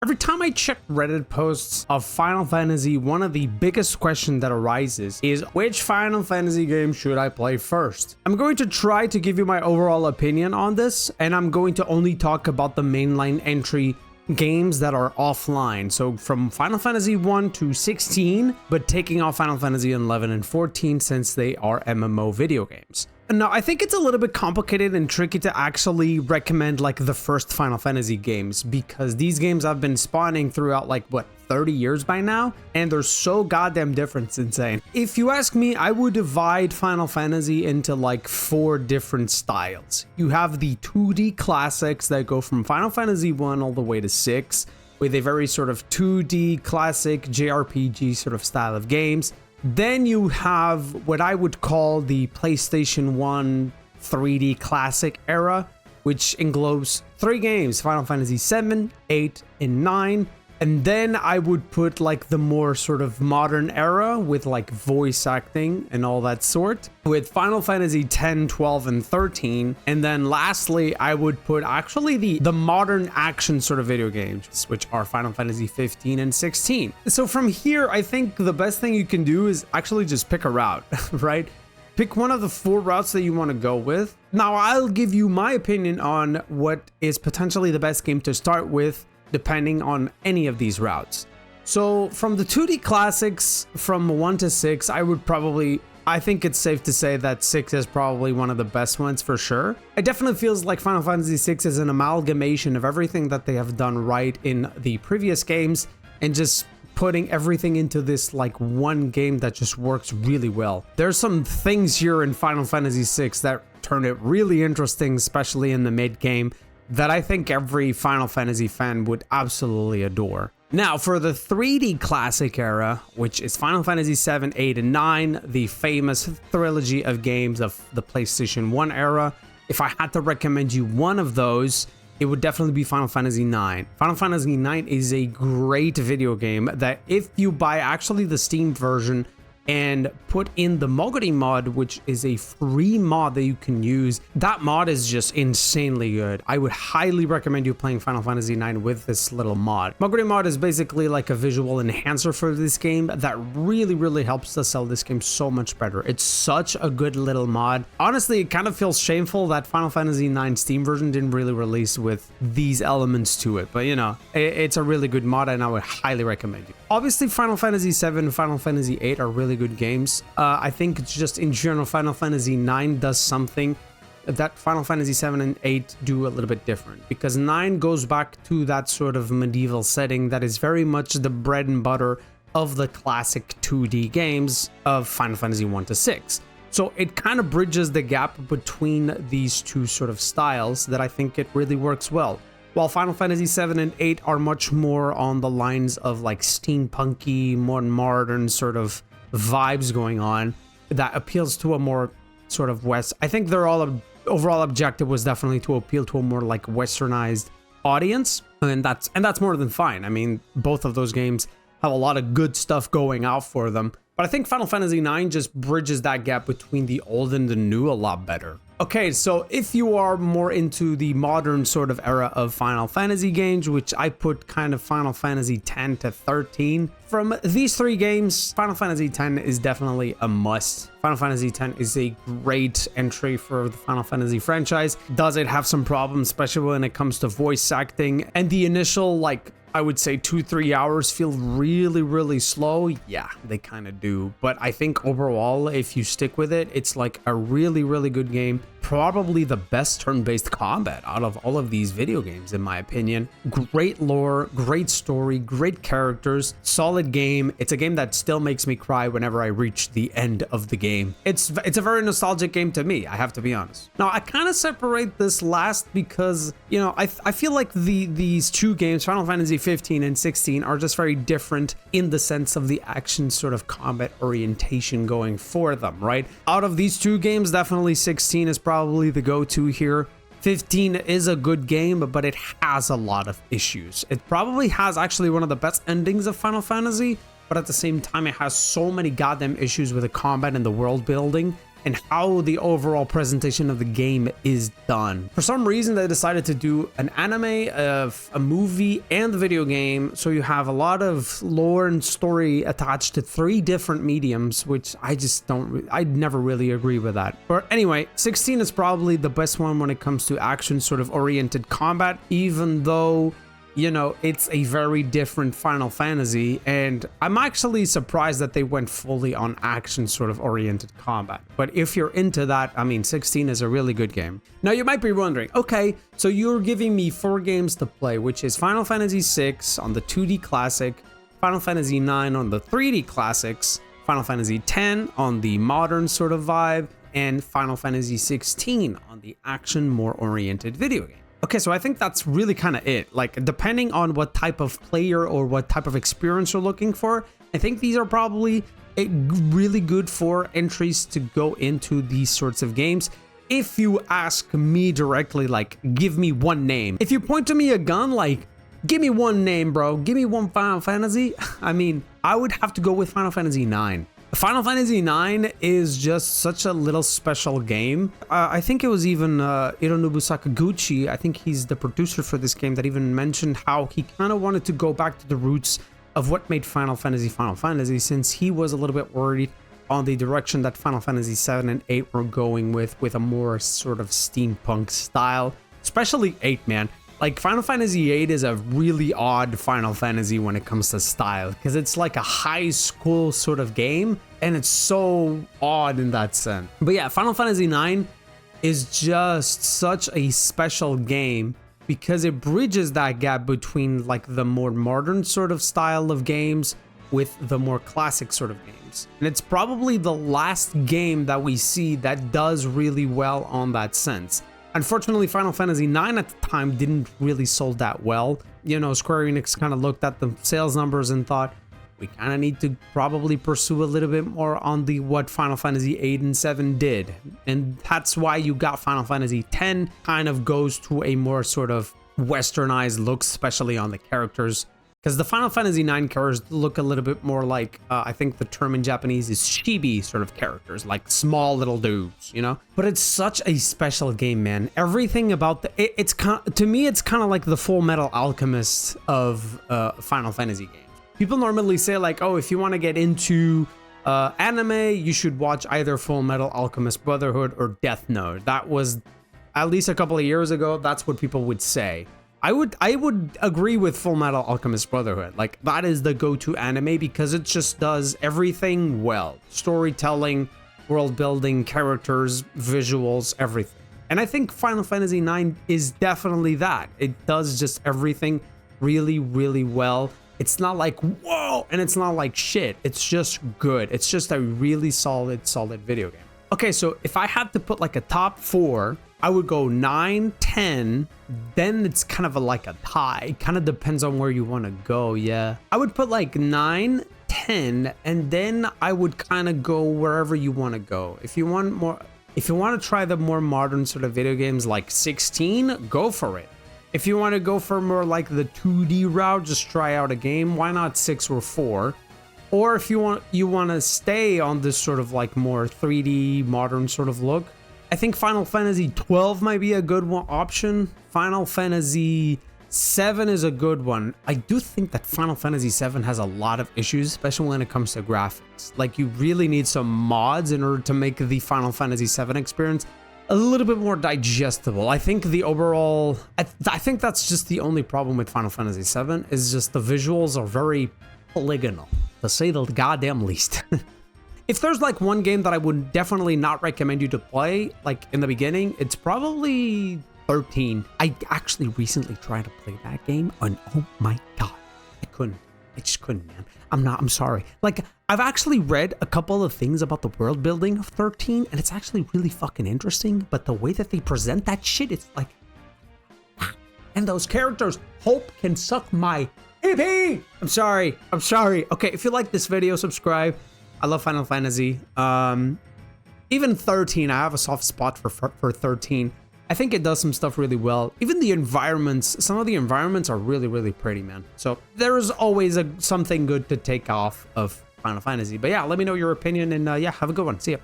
Every time I check Reddit posts of Final Fantasy, one of the biggest questions that arises is which Final Fantasy game should I play first? I'm going to try to give you my overall opinion on this, and I'm going to only talk about the mainline entry games that are offline. So from Final Fantasy 1 to 16, but taking off Final Fantasy 11 and 14 since they are MMO video games. Now, I think it's a little bit complicated and tricky to actually recommend like the first Final Fantasy games because these games have been spawning throughout like what 30 years by now, and they're so goddamn different, it's insane. If you ask me, I would divide Final Fantasy into like 4 different styles. You have the 2D classics that go from Final Fantasy 1 all the way to 6 with a very sort of 2D classic JRPG sort of style of games. Then you have what I would call the PlayStation 1 3D classic era, which englobes 3 games, Final Fantasy 7, 8, and 9. And then I would put like the more sort of modern era with like voice acting and all that sort with Final Fantasy 10, 12, and 13. And then lastly, I would put actually the modern action sort of video games, which are Final Fantasy 15 and 16. So from here, I think the best thing you can do is actually just pick a route, right? Pick one of the 4 routes that you want to go with. Now, I'll give you my opinion on what is potentially the best game to start with, depending on any of these routes. So from the 2D classics from 1 to 6, I think it's safe to say that 6 is probably one of the best ones for sure. It definitely feels like Final Fantasy 6 is an amalgamation of everything that they have done right in the previous games and just putting everything into this like one game that just works really well. There's some things here in Final Fantasy 6 that turn it really interesting, especially in the mid game, that I think every Final Fantasy fan would absolutely adore. Now, for the 3D classic era, which is Final Fantasy 7, 8, and 9, the famous trilogy of games of the PlayStation 1 era, if I had to recommend you one of those, it would definitely be Final Fantasy 9. Final Fantasy 9 is a great video game that if you buy actually the Steam version and put in the Moguri mod, which is a free mod that you can use. That mod is just insanely good. I would highly recommend you playing Final Fantasy IX with this little mod. Moguri mod is basically like a visual enhancer for this game that really helps to sell this game so much better. It's such a good little mod. Honestly, it kind of feels shameful that Final Fantasy IX Steam version didn't really release with these elements to it, but you know, it's a really good mod and I would highly recommend it. Obviously, Final Fantasy 7 and Final Fantasy 8 are really good games. I think it's just in general, Final Fantasy 9 does something that Final Fantasy 7 and 8 do a little bit different, because 9 goes back to that sort of medieval setting that is very much the bread and butter of the classic 2D games of Final Fantasy 1 to 6. So it kind of bridges the gap between these two sort of styles that I think it really works well. While Final Fantasy 7 and 8 are much more on the lines of like steampunky, more modern sort of vibes going on that appeals to a more sort of West. I think their overall objective was definitely to appeal to a more like westernized audience, and that's more than fine. I mean, both of those games have a lot of good stuff going out for them, but I think Final Fantasy 9 just bridges that gap between the old and the new a lot better. Okay, so if you are more into the modern sort of era of Final Fantasy games, which I put kind of Final Fantasy 10 to 13, from these 3 games, Final Fantasy 10 is definitely a must. Final Fantasy 10 is a great entry for the Final Fantasy franchise. Does it have some problems, especially when it comes to voice acting? And the initial, like, I would say 2-3 hours feel really slow. Yeah, they kind of do. But I think overall, if you stick with it, it's like a really good game. Probably the best turn-based combat out of all of these video games, in my opinion. Great lore, great story, great characters, solid game. It's a game that still makes me cry whenever I reach the end of the game. It's a very nostalgic game to me, I have to be honest. Now, I kind of separate this last because, you know, I feel like these 2 games, Final Fantasy 15 and 16, are just very different in the sense of the action sort of combat orientation going for them, right? Out of these 2 games, definitely 16 is probably the go-to here. 15 is a good game, but it has a lot of issues. It probably has actually one of the best endings of Final Fantasy, but at the same time, it has so many goddamn issues with the combat and the world building and how the overall presentation of the game is done. For some reason, they decided to do an anime, of a movie, and the video game, so you have a lot of lore and story attached to 3 different mediums, which I just don't, I never really agree with that. But anyway, 16 is probably the best one when it comes to action sort of oriented combat, even though, you know, it's a very different Final Fantasy, and I'm actually surprised that they went fully on action sort of oriented combat. But if you're into that, I mean, 16 is a really good game. Now you might be wondering, okay, so you're giving me 4 games to play, which is Final Fantasy 6 on the 2D classic, Final Fantasy 9 on the 3D classics, Final Fantasy 10 on the modern sort of vibe, and Final Fantasy 16 on the action more oriented video game. Okay, so I think that's really kind of it. Like, depending on what type of player or what type of experience you're looking for, I think these are probably really good for entries to go into these sorts of games. If you ask me directly, like, give me one name. If you point to me a gun, like, give me one name, bro. Give me one Final Fantasy. I mean, I would have to go with Final Fantasy 9. Final Fantasy 9 is just such a little special game. I think it was even Hironobu Sakaguchi, I think he's the producer for this game, that even mentioned how he kind of wanted to go back to the roots of what made Final Fantasy, since he was a little bit worried on the direction that Final Fantasy 7 and 8 were going with a more sort of steampunk style, especially 8, man. Like, Final Fantasy 8 is a really odd Final Fantasy when it comes to style, because it's like a high school sort of game, and it's so odd in that sense. But yeah, Final Fantasy 9 is just such a special game because it bridges that gap between like the more modern sort of style of games with the more classic sort of games. And it's probably the last game that we see that does really well on that sense. Unfortunately, Final Fantasy 9 at the time didn't really sold that well. You know, Square Enix kind of looked at the sales numbers and thought, we kind of need to probably pursue a little bit more on the what Final Fantasy 8 and 7 did. And that's why you got Final Fantasy 10 kind of goes to a more sort of westernized look, especially on the characters. Because the Final Fantasy 9 characters look a little bit more like, I think the term in Japanese is chibi sort of characters, like small little dudes, you know? But it's such a special game, man. Everything about it's kind of, to me, it's kind of like the Full Metal Alchemist of Final Fantasy games. People normally say like, oh, if you want to get into anime, you should watch either Full Metal Alchemist Brotherhood or Death Note. That was, at least a couple of years ago, that's what people would say. I would agree with Full Metal Alchemist Brotherhood. Like, that is the go-to anime because it just does everything well. Storytelling, world building, characters, visuals, everything. And I think Final Fantasy 9 is definitely that. It does just everything really, really well. It's not like, whoa, and it's not like shit. It's just good. It's just a really solid video game. Okay, so if I had to put like a top 4, I would go 9, 10, then it's kind of like a tie. It kind of depends on where you want to go, yeah. I would put like 9, 10, and then I would kind of go wherever you want to go. If you want to try the more modern sort of video games like 16, go for it. If you want to go for more like the 2D route, just try out a game. Why not 6 or 4? Or if you want to stay on this sort of like more 3D modern sort of look, I think Final Fantasy 12 might be a good option. Final Fantasy 7 is a good one. I do think that Final Fantasy 7 has a lot of issues, especially when it comes to graphics. Like, you really need some mods in order to make the Final Fantasy 7 experience a little bit more digestible. I think the overall, I think that's just the only problem with Final Fantasy 7 is just the visuals are very polygonal, to say the goddamn least. If there's like one game that I would definitely not recommend you to play, like in the beginning, it's probably 13. I actually recently tried to play that game and oh my god, I just couldn't, man. I'm sorry. Like, I've actually read a couple of things about the world building of 13 and it's actually really fucking interesting, but the way that they present that shit, it's like, and those characters, Hope can suck my pee. I'm sorry. Okay, if you like this video, subscribe. I love Final Fantasy. Even 13, I have a soft spot for 13. I think it does some stuff really well. Even the environments, some of the environments are really, really pretty, man. So there's always something good to take off of Final Fantasy. But yeah, let me know your opinion and yeah, have a good one. See ya.